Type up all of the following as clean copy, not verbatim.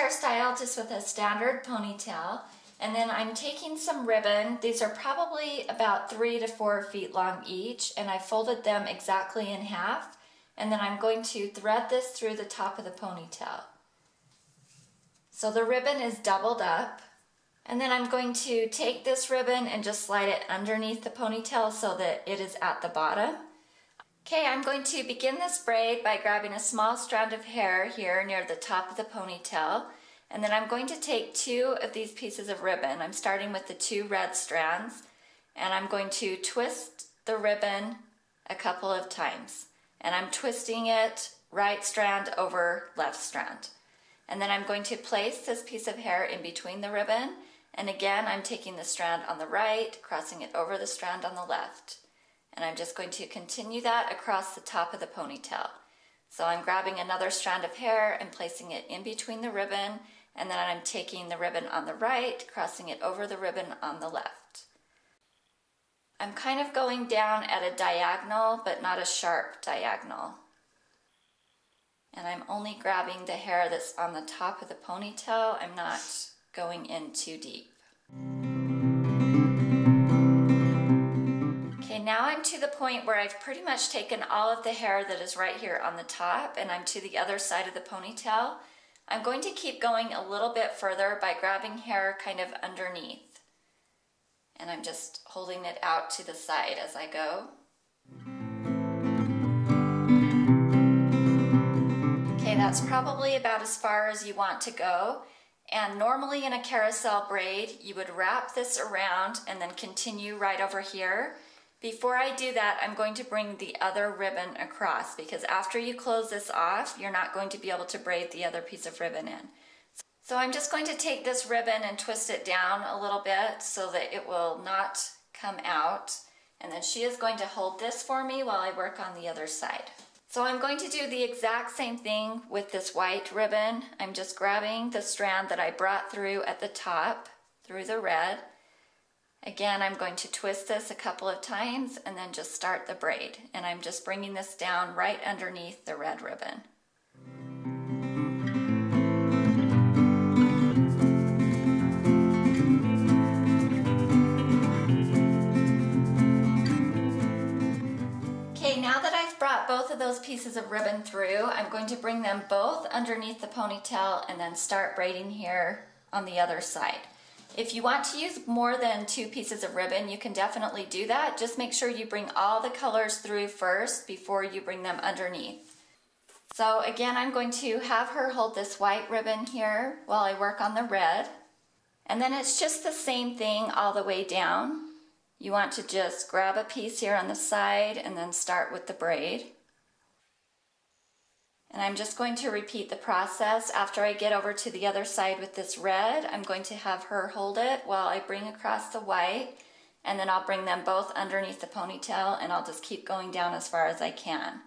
hairstyle just with a standard ponytail, and then I'm taking some ribbon. These are probably about 3 to 4 feet long each, and I folded them exactly in half, and then I'm going to thread this through the top of the ponytail. So the ribbon is doubled up, and then I'm going to take this ribbon and just slide it underneath the ponytail so that it is at the bottom. Okay, I'm going to begin this braid by grabbing a small strand of hair here near the top of the ponytail, and then I'm going to take 2 of these pieces of ribbon. I'm starting with the 2 red strands, and I'm going to twist the ribbon a couple of times, and I'm twisting it right strand over left strand. And then I'm going to place this piece of hair in between the ribbon, and again I'm taking the strand on the right, crossing it over the strand on the left. And I'm just going to continue that across the top of the ponytail. So I'm grabbing another strand of hair and placing it in between the ribbon, and then I'm taking the ribbon on the right, crossing it over the ribbon on the left. I'm kind of going down at a diagonal, but not a sharp diagonal. And I'm only grabbing the hair that's on the top of the ponytail. I'm not going in too deep. Okay, now I'm to the point where I've pretty much taken all of the hair that is right here on the top, and I'm to the other side of the ponytail. I'm going to keep going a little bit further by grabbing hair kind of underneath. And I'm just holding it out to the side as I go. Okay, that's probably about as far as you want to go. And normally in a carousel braid, you would wrap this around and then continue right over here. Before I do that, I'm going to bring the other ribbon across, because after you close this off, you're not going to be able to braid the other piece of ribbon in. So I'm just going to take this ribbon and twist it down a little bit so that it will not come out. And then she is going to hold this for me while I work on the other side. So I'm going to do the exact same thing with this white ribbon. I'm just grabbing the strand that I brought through at the top, through the red. Again, I'm going to twist this a couple of times and then just start the braid. And I'm just bringing this down right underneath the red ribbon. Okay, now that I've brought both of those pieces of ribbon through, I'm going to bring them both underneath the ponytail and then start braiding here on the other side. If you want to use more than 2 pieces of ribbon, you can definitely do that. Just make sure you bring all the colors through first before you bring them underneath. So again, I'm going to have her hold this white ribbon here while I work on the red. And then it's just the same thing all the way down. You want to just grab a piece here on the side and then start with the braid. And I'm just going to repeat the process. After I get over to the other side with this red, I'm going to have her hold it while I bring across the white, and then I'll bring them both underneath the ponytail, and I'll just keep going down as far as I can.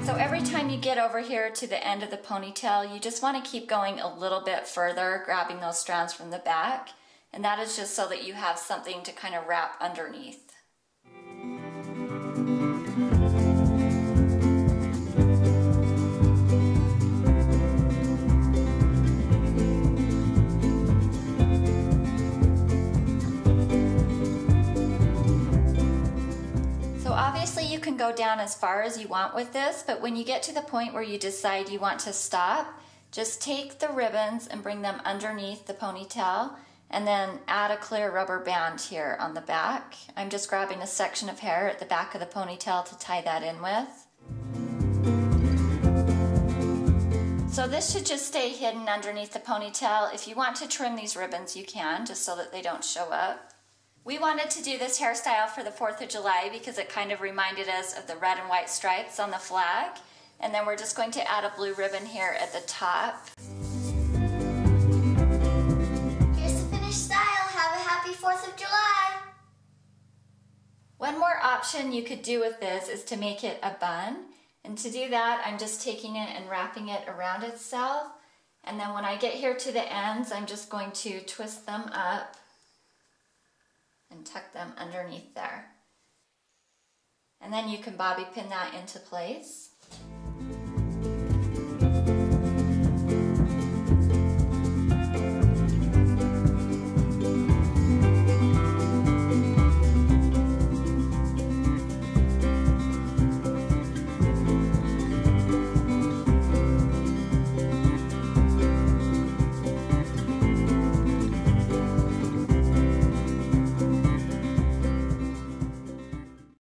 So every time you get over here to the end of the ponytail, you just want to keep going a little bit further, grabbing those strands from the back, and that is just so that you have something to kind of wrap underneath. Obviously you can go down as far as you want with this, but when you get to the point where you decide you want to stop, just take the ribbons and bring them underneath the ponytail and then add a clear rubber band here on the back. I'm just grabbing a section of hair at the back of the ponytail to tie that in with. So this should just stay hidden underneath the ponytail. If you want to trim these ribbons, you can, just so that they don't show up. We wanted to do this hairstyle for the 4th of July because it kind of reminded us of the red and white stripes on the flag. And then we're just going to add a blue ribbon here at the top. Here's the finished style. Have a happy 4th of July. One more option you could do with this is to make it a bun. And to do that, I'm just taking it and wrapping it around itself. And then when I get here to the ends, I'm just going to twist them up and tuck them underneath there. And then you can bobby pin that into place.